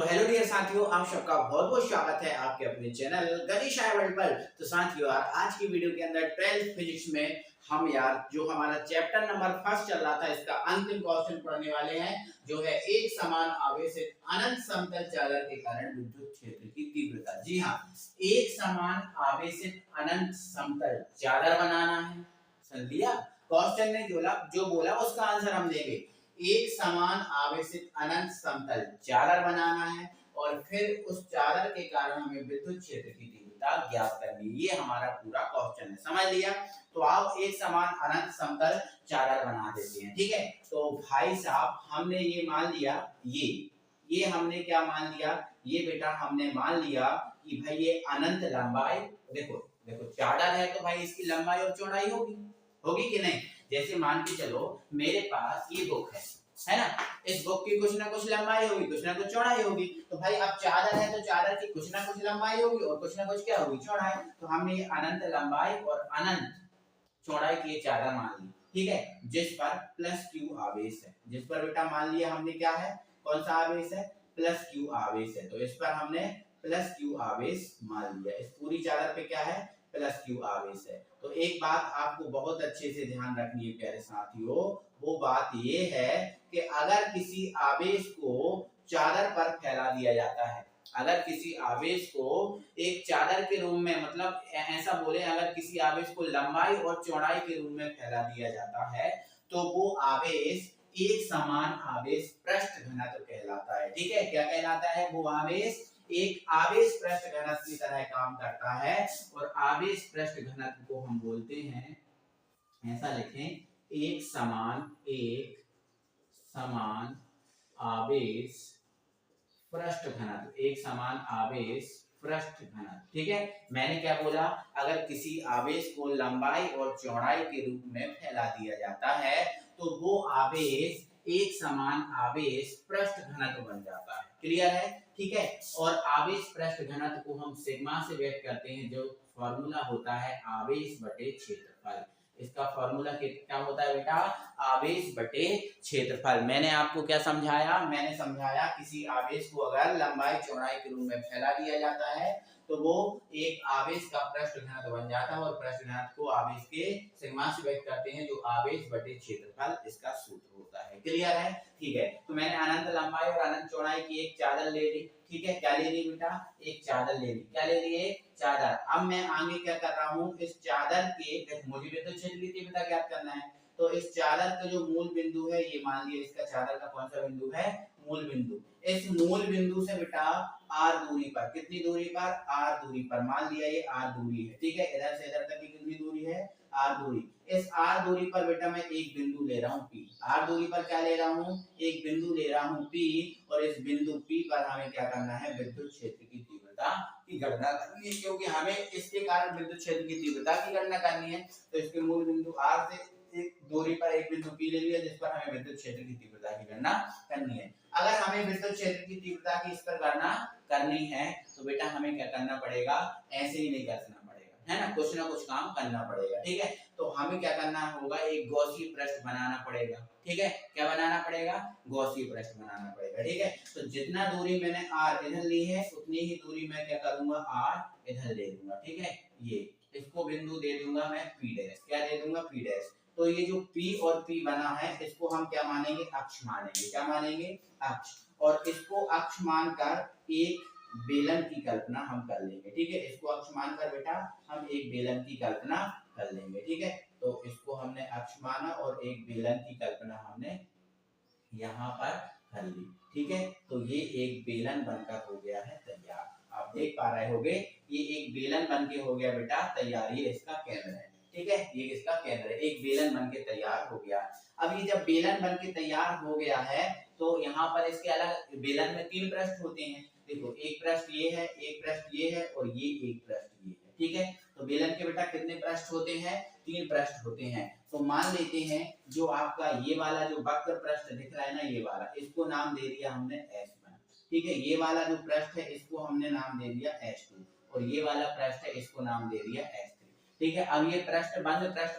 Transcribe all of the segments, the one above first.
तो hello dear साथियों, आप सबका बहुत बहुत स्वागत है आपके अपने चैनल गणेश आई वर्ल्ड पर। तो साथियों यार, आज की वीडियो के अंदर 12th फिजिक्स में हम यार जो हमारा चैप्टर नंबर फर्स्ट चल रहा था, इसका अंतिम क्वेश्चन पढ़ने वाले हैं, जो है एक समान आवेशित अनंत समतल चालक के कारण विद्युत क्षेत्र की तीव्रता। जी हाँ, एक समान आवेशित अनंत समतल चालक बनाना है। समझ लिया? क्वेश्चन ने जो बोला उसका आंसर हम देंगे। एक समान आवेशित अनंत समतल चालक बनाना है और फिर उस चालक के कारण हमें विद्युत क्षेत्र की तीव्रता ज्ञात करनी है। ये हमारा पूरा क्वेश्चन है, समझ लिया? तो आप एक समान अनंत समतल चालक बना देते हैं। ठीक है, तो भाई साहब हमने ये मान लिया, ये हमने क्या मान लिया, ये बेटा हमने मान लिया कि भाई ये अनंत लंबाई, देखो देखो चालक है तो भाई इसकी लंबाई और चौड़ाई होगी, होगी कि नहीं? जैसे मान के चलो मेरे पास ये बुक है ना, इस बुक की कुछ ना कुछ लंबाई होगी, कुछ ना कुछ चौड़ाई होगी। तो भाई अब चादर है तो चादर की कुछ ना कुछ लंबाई होगी और कुछ ना कुछ क्या होगी, चौड़ाई। तो हमने ये अनंत लंबाई और अनंत चौड़ाई की ये चादर मान ली, ठीक है, जिस पर प्लस क्यू आवेश है। जिस पर बेटा मान लिया हमने क्या है, कौन सा आवेश है, प्लस क्यू आवेश है। तो इस पर हमने प्लस क्यू आवेश मान लिया। इस पूरी चादर पे क्या है, प्लस क्यू आवेश है। तो एक बात आपको बहुत अच्छे से ध्यान रखनी है प्यारे साथियों, वो बात ये है कि अगर किसी आवेश को चादर पर फैला दिया जाता है, अगर किसी आवेश को एक चादर के रूप में, मतलब ऐसा बोले, अगर किसी आवेश को लंबाई और चौड़ाई के रूप में फैला दिया जाता है तो वो आवेश एक समान आवेश पृष्ठ घनत्व कहलाता है। ठीक है, क्या कहलाता है वो आवेश? एक आवेश पृष्ठ घनत्व की तरह काम करता है और आवेश पृष्ठ घनत्व को हम बोलते हैं, ऐसा लिखें, एक समान आवेश पृष्ठ घनत्व, एक समान आवेश पृष्ठ घनत्व। ठीक है, मैंने क्या बोला, अगर किसी आवेश को लंबाई और चौड़ाई के रूप में फैला दिया जाता है तो वो आवेश एक समान आवेश पृष्ठ घनत्व बन जाता है। क्लियर है? ठीक है, और आवेश पृष्ठ घनत्व को हम सिग्मा से व्यक्त करते हैं, जो फॉर्मूला होता है आवेश बटे क्षेत्रफल। इसका फॉर्मूला क्या होता है बेटा, आवेश बटे क्षेत्रफल। मैंने आपको क्या समझाया, मैंने समझाया किसी आवेश को अगर लंबाई चौड़ाई के रूप में फैला दिया जाता है तो वो एक आवेश का पृष्ठ घनत्व बन जाता है और पृष्ठ घनत्व को आवेश के सिग्मा से व्यक्त करते हैं, जो आवेश बटे क्षेत्रफल इसका सूत्र होता है। क्लियर है? ठीक है, तो मैंने अनंत लंबाई और अनंत चौड़ाई की एक चादर ले ली। ठीक है, क्या ले ली बेटा, एक चादर ले ली। क्या ले ली? एक चादर। अब मैं आगे क्या कर रहा हूँ, इस चादर के, मुझे विद्युत क्षेत्र की तीव्रता ज्ञात करना है, तो इस चादर का जो मूल बिंदु है, ये मान लिया इसका चादर का कौन सा बिंदु है, मूल बिंदु। इस मूल बिंदु से बेटा आर दूरी पर, कितनी दूरी पर, आर दूरी पर, मान लिया ये आर दूरी है। ठीक है, इधर से इधर तक की कितनी दूरी है, आर दूरी। इस आर दूरी पर बेटा मैं एक बिंदु ले रहा हूँ पी। आर दूरी पर क्या ले रहा हूँ, एक बिंदु ले रहा हूँ पी, और इस बिंदु पी पर हमें क्या करना है, विद्युत क्षेत्र की तीव्रता की गणना करनी है, क्योंकि हमें इसके कारण विद्युत क्षेत्र की तीव्रता की गणना करनी है। तो इसके मूल बिंदु आर से एक दूरी पर एक बिंदु पी ले लिया, जिस पर हमें विद्युत क्षेत्र की तीव्रता की गणना करनी है। अगर हमें विद्युत क्षेत्र की तीव्रता की इस पर गणना करनी है तो बेटा हमें क्या करना पड़ेगा, ऐसे ही नहीं करना पड़ेगा, है ना, कुछ ना कुछ काम करना पड़ेगा। ठीक है, तो हमें क्या करना होगा, एक गॉसीय पृष्ठ बनाना पड़ेगा। ठीक है, क्या बनाना पड़ेगा, गॉसीय पृष्ठ बनाना पड़ेगा। ठीक है, तो जितना दूरी मैंने आर इधर ली है उतनी ही दूरी मैं क्या करूंगा, आर इधर ले लूंगा। ठीक है, ये इसको बिंदु दे दूंगा मैं पी डैश। क्या दे दूंगा, पी डैश। तो ये जो P और P बना है इसको हम क्या मानेंगे, अक्ष मानेंगे। क्या मानेंगे, अक्ष। और इसको अक्ष मानकर एक बेलन की कल्पना हम कर लेंगे। ठीक है, इसको अक्ष मानकर बेटा हम एक बेलन की कल्पना कर लेंगे। ठीक है, तो इसको हमने अक्ष माना और एक बेलन की कल्पना हमने यहाँ पर कर ली। ठीक है, तो ये एक बेलन बनकर हो गया है तैयार। आप देख पा रहे होगे, ये एक बेलन बन के हो गया बेटा तैयार। ये इसका केंद्र है। ठीक है, ये इसका केंद्र है, एक बेलन बन के तैयार हो गया। अब ये जब बेलन बन के तैयार हो गया है तो यहाँ पर इसके अलग, बेलन में 3 पृष्ठ होते हैं। देखो, एक पृष्ठ ये है, एक पृष्ठ ये है और ये एक पृष्ठ ये है। ठीक है, तो बेलन के बेटा कितने पृष्ठ होते हैं, 3 पृष्ठ होते हैं। तो मान लेते हैं जो आपका ये वाला जो वक्र पृष्ठ दिख रहा है ना, ये वाला, इसको नाम दे दिया हमने S1। ठीक है, ये वाला जो पृष्ठ है इसको हमने नाम दे दिया S2 और ये वाला पृष्ठ है इसको नाम दे दिया S3। ठीक है, अब ये पृष्ठ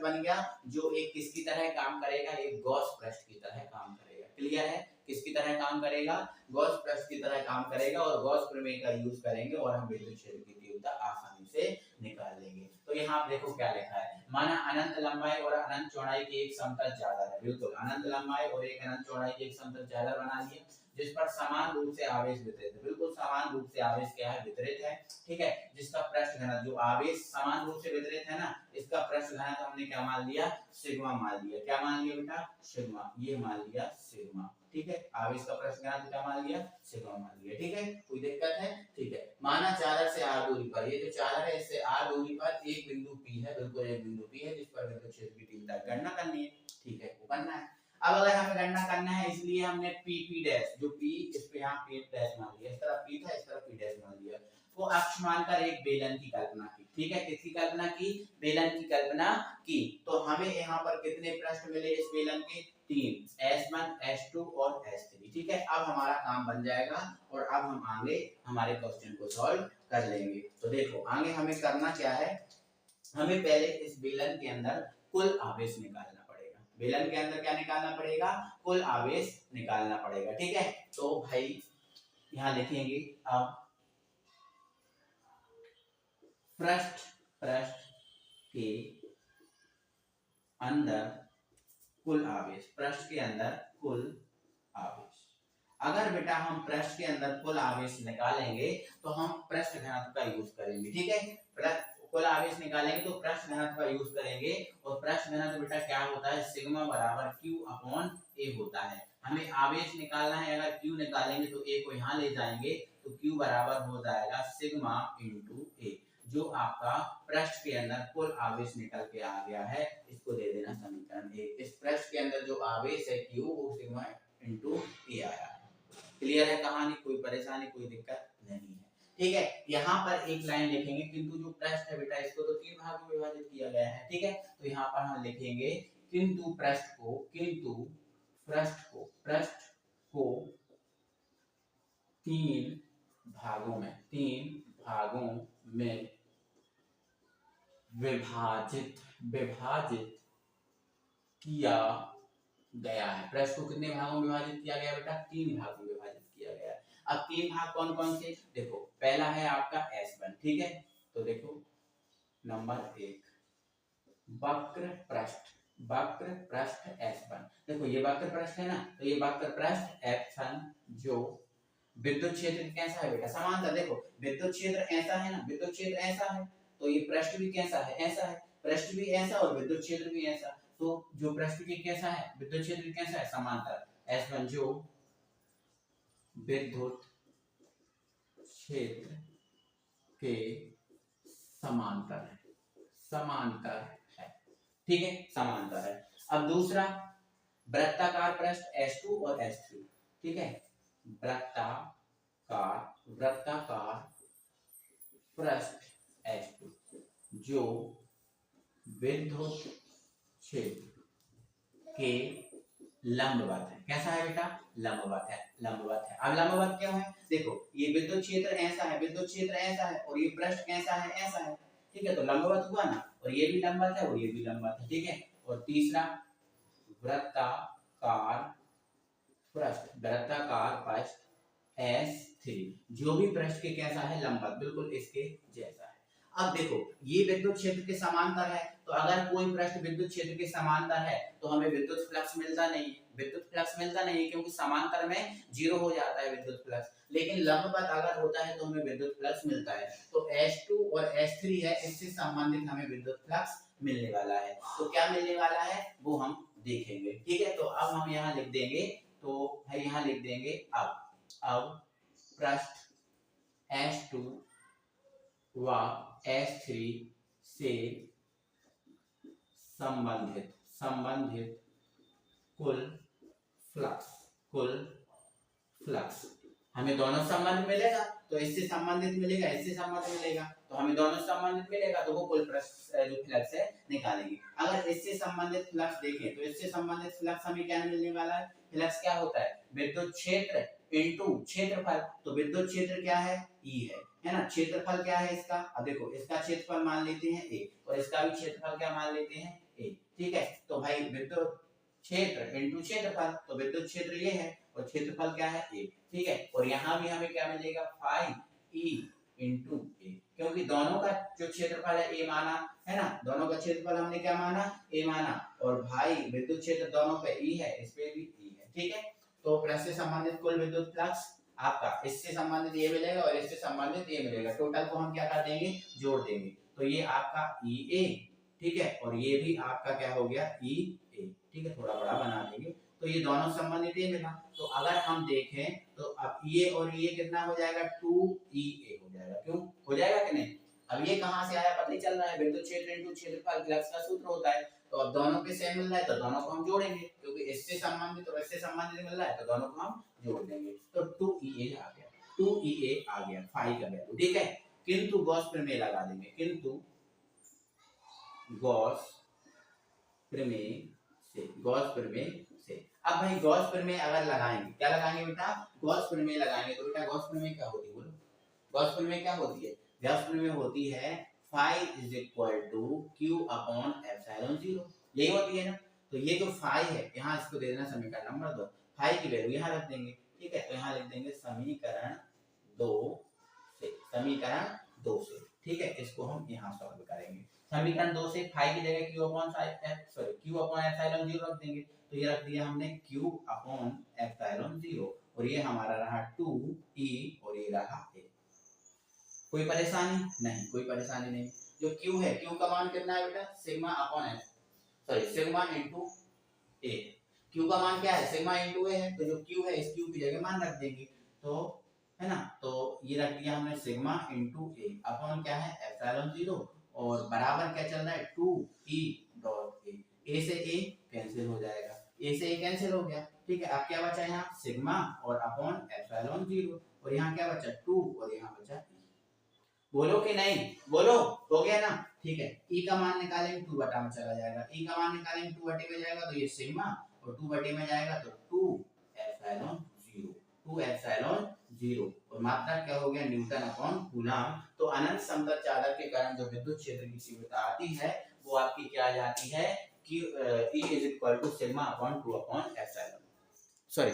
बन गया, जो एक किसकी तरह काम करेगा, एक गॉस पृष्ठ की तरह काम करेगा। क्लियर है? किसकी तरह काम करेगा, गॉस पृष्ठ की तरह काम करेगा और गॉस प्रमेय का यूज करेंगे और हम विद्युत क्षेत्र की तीव्रता आसानी से निकाल लेंगे। तो यहाँ आप देखो क्या लिखा है, माना अनंत लंबाई और अनंत चौड़ाई की एक समतल चादर है, बिल्कुल अनंत लंबाई और एक अनंत चौड़ाई की एक समतल चादर बना लिया जिस पर समान रूप से आवेश वितरित है, बिल्कुल समान रूप से आवेश क्या है, वितरित है, ठीक है, जिसका पृष्ठ घनत्व, जो आवेश समान रूप से वितरित है ना, इसका पृष्ठ घनत्व हमने क्या मान लिया, सिग्मा मान लिया, क्या मान लिया बेटा, सिग्मा, ये मान लिया सिग्मा, ठीक है, आवेश का पृष्ठ घनत्व क्या मान लिया, सिग्मा मान लिया, ठीक है, कोई दिक्कत है, ठीक है। माना चादर से r दूरी पर, ये जो चादर है इससे r दूरी पर एक बिंदु P है, बिल्कुल एक बिंदु P है जिस पर विद्युत क्षेत्र की तीव्रता की गणना करनी है, ठीक है, वो करना है। अब अगर हमें गणना करना है इसलिए हमने P डैश, जो P इस पे यहाँ P डैश मान लिया, इस तरफ P था इस तरफ P डैश मान लिया, वो अक्ष मानकर एक बेलन की कल्पना की, ठीक है, किसकी कल्पना की, बेलन की कल्पना की। तो हमें यहाँ पर कितने पृष्ठ मिले इस बेलन के, 3, S1 S2 और S3, ठीक है। अब हमारा काम बन जाएगा और अब हम आगे हमारे क्वेश्चन को सॉल्व कर लेंगे। तो देखो आगे हमें करना क्या है, हमें पहले इस बेलन के अंदर कुल आवेश निकालना पड़ेगा, बेलन के अंदर क्या निकालना पड़ेगा, कुल आवेश निकालना पड़ेगा, ठीक है। तो भाई यहाँ लिखेंगे, अब पृष्ठ के अंदर कुल आवेश, पृष्ठ के अंदर कुल आवेश, अगर बेटा हम पृष्ठ के अंदर कुल आवेश निकालेंगे तो हम पृष्ठ घनत्व का यूज करेंगे, ठीक है, कुल आवेश निकालेंगे तो पृष्ठ घनत्व का यूज करेंगे और पृष्ठ घनत्व बेटा क्या होता है, सिग्मा बराबर Q अपॉन A होता है। हमें आवेश निकालना है, अगर Q निकालेंगे तो A को यहाँ ले जाएंगे तो Q बराबर हो जाएगा सिग्मा इंटू A, जो आपका पृष्ठ के अंदर कुल आवेश निकल के आ गया है, इसको दे देना समीकरण 1। इस पृष्ठ के अंदर जो आवेश है Q वो सिग्मा इंटू A आया है। क्लियर है कहानी, कोई परेशानी कोई दिक्कत नहीं है, ठीक है। यहाँ पर एक लाइन लिखेंगे, किंतु जो पृष्ठ है बेटा इसको तो 3 भागों में विभाजित किया गया है, ठीक है, तो यहाँ पर हम लिखेंगे किंतु पृष्ठ को 3 भागों में विभाजित किया गया है। पृष्ठ को कितने भागों में विभाजित किया गया बेटा, 3 भागों में विभाजित किया गया है। अब 3 भाग कौन कौन से, देखो पहला है आपका S1, ठीक है, तो देखो नंबर 1 वक्र पृष्ठ S1, देखो ये वक्र पृष्ठ है ना, तो ये वक्र पृष्ठ S1 जो विद्युत क्षेत्र कैसा है बेटा, समांतर, देखो विद्युत क्षेत्र ऐसा है ना, विद्युत क्षेत्र ऐसा है तो ये पृष्ठ भी कैसा है, ऐसा है, पृष्ठ भी ऐसा और विद्युत क्षेत्र भी ऐसा, तो जो पृष्ठ भी कैसा है, विद्युत क्षेत्र भी कैसा है, समांतर, S1 जो विद्युत क्षेत्र के समांतर है, ठीक है, समांतर है। अब दूसरा वृत्ताकार पृष्ठ S2 और S3, ठीक है, वृत्ताकार पृष्ठ S2 जो विद्युत क्षेत्र के लंबवत है, कैसा है बेटा, लंबवत है। अब लंबवत क्यों है, देखो ये विद्युत क्षेत्र ऐसा है, विद्युत क्षेत्र ऐसा है और ये पृष्ठ कैसा है, ऐसा है, ठीक है, तो लंबवत हुआ ना, और ये भी लंबवत है और ये भी लंबवत है, ठीक है। और तीसरा वृत्ताकार पृष्ठ S3 जो भी पृष्ठ के कैसा है, लंबवत, बिल्कुल इसके जैसा है। अब देखो ये विद्युत क्षेत्र के समांतर है, तो अगर कोई पृष्ठ विद्युत क्षेत्र के समांतर है तो हमें विद्युत फ्लक्स मिलता नहीं क्योंकि समांतर में 0 हो जाता है विद्युत फ्लक्स, लेकिन लंबवत अगर होता है तो हमें विद्युत फ्लक्स मिलता है। तो S2 और S3 है, इससे संबंधित हमें विद्युत फ्लक्स मिलने वाला है, तो क्या मिलने वाला है वो हम देखेंगे, ठीक है। तो अब हम यहाँ लिख देंगे, तो यहाँ लिख देंगे अब पृष्ठ S2 व S3 से संबंधित कुल फ्लक्स हमें दोनों संबंध मिलेगा, तो इससे संबंधित मिलेगा, इससे संबंध मिलेगा, तो हमें दोनों संबंधित मिलेगा, तो वो कुल जो फ्लक्स है निकालेंगे। अगर इससे संबंधित फ्लक्स देखें तो इससे संबंधित फ्लक्स हमें क्या मिलने वाला है, फ्लक्स क्या होता है, विद्युत क्षेत्र इनटू क्षेत्रफल, तो विद्युत क्षेत्र क्या है, E है ना, क्षेत्रफल क्या है इसका, अब देखो इसका क्षेत्रफल मान लेते हैं A और इसका भी क्षेत्रफल क्या मान लेते हैं A, ठीक है। तो भाई विद्युत क्षेत्र इनटू क्षेत्रफल, तो विद्युत क्षेत्र ये है और क्षेत्रफल क्या है ए, ठीक है। और यहाँ भी हमें क्या मिलेगा, फाई ई इंटू ए, क्योंकि दोनों का जो क्षेत्रफल है ए माना है ना, दोनों का क्षेत्रफल हमने क्या माना, ए माना, और भाई विद्युत क्षेत्र दोनों पे ई है, इस पे भी ई है, ठीक है। तो प्रेस से संबंधित कुल विद्युत फ्लक्स आपका इससे संबंधित ये मिलेगा और इससे संबंधित ये मिलेगा, टोटल को हम क्या कर देंगे, जोड़ देंगे, तो ये आपका ई ए, ठीक है, और ये भी आपका क्या हो गया, ई ए, ठीक है, थोड़ा बड़ा बना देंगे, तो ये दोनों संबंधित ये मिला। तो अगर हम देखें तो अब ये और ये कितना हो जाएगा, 2EA हो जाएगा, क्यों हो जाएगा कि नहीं। अब ये कहां से आया पता ही चल रहा है, विद्युत क्षेत्र इनटू क्षेत्रफल फ्लक्स का सूत्र होता है, तो अब दोनों के सेम मिल रहा है तो दोनों को हम जोड़ेंगे, क्योंकि इससे संबंधित और इससे संबंधित मिल रहा है तो दोनों को हम जोड़ देंगे, तो 2EA आ गया, 2EA आ गया फाई का वैल्यू, ठीक है। किंतु गॉस प्रमेय लगा देंगे, किंतु गॉस प्रमेय से, गॉस प्रमेय से। अब भाई गॉस प्रमेय अगर लगाएंगे, क्या लगाएंगे बेटा, गॉस प्रमेय लगाएंगे, तो बेटा गॉस प्रमेय क्या होती है, बोलो गॉस प्रमेय क्या होती है, गॉस प्रमेय होती है phi is equal to Q upon epsilon zero, यही होती है ना। तो ये जो फाई है यहाँ इसको दे देना समीकरण नंबर 2, फाई की वैल्यू यहाँ रख देंगे, ठीक है, तो यहाँ लिख देंगे समीकरण 2 से, समीकरण 2 से, ठीक है, इसको हम यहाँ सॉल्व करेंगे। समीकरण 2 से फाई की जगह q upon q upon epsilon zero रख देंगे, तो ये रख दिया हमने q अपॉन एप्सिलॉन जीरो, और ये हमारा रहा 2e और ये रहा a। कोई परेशानी नहीं, कोई परेशानी नहीं। जो q है, q का मान कितना है बेटा, sigma upon F sigma into a, q का मान क्या है, सिग्मा इनटू a है, तो जो q है इस q की जगह मान रख देंगे, तो है ना, तो ये रख दिया हमने सिग्मा इनटू a अपॉन क्या है एप्सिलॉन जीरो, और बराबर क्या चल रहा है 2e डॉट a से a कैंसिल हो जाएगा, a से a कैंसिल हो गया, ठीक है। अब क्या बचा यहाँ, सिग्मा और अपॉन एप्सिलॉन जीरो, और यहाँ क्या बचा 2 और यहाँ बचा e। बोलो कि नहीं, बोलो, हो गया ना, ठीक है। e का मान निकालेंगे 2 बटा में चला जाएगा, e का मान निकालेंगे 2 बटे में जाएगा, तो ये सिग्मा, और 2 बटे में जाएगा तो 2 एप्सिलॉन जीरो, 2 एप्सिलॉन जीरो, और मात्रा क्या हो गया, न्यूटन अपॉन कूलम। तो अनंत समतल चालक के कारण जो विद्युत क्षेत्र की तीव्रता आती है वो आपकी क्या आ जाती है कि E is equal to sigma upon 2 upon epsilon, sorry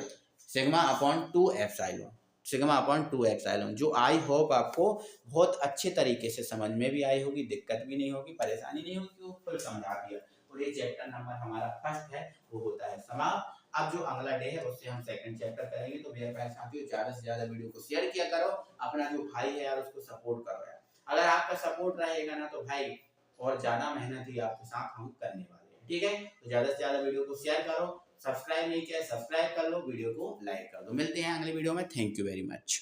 sigma upon 2 epsilon, sigma upon 2 epsilon, जो आई होप आपको बहुत अच्छे तरीके से समझ में भी आई होगी, दिक्कत भी नहीं होगी, परेशानी नहीं होगी, वो फुल समझा दिया। और ये चैप्टर नंबर हमारा फर्स्ट है वो होता है समाप्त। अब जो अगला डे है उससे हम सेकंड चैप्टर करेंगे। तो मेरे प्यारे साथियों, ज्यादा से ज्यादा वीडियो को शेयर किया करो, अपना जो भाई है यार उसको सपोर्ट करो यार, अगर आपका सपोर्ट रहेगा ना तो भाई और ज्यादा मेहनत ही आपके साथ हम करने वाले हैं, ठीक है। तो ज्यादा से ज्यादा वीडियो को शेयर करो, सब्सक्राइब नहीं किया सब्सक्राइब कर लो, वीडियो को लाइक कर दो। मिलते हैं अगले वीडियो में, थैंक यू वेरी मच।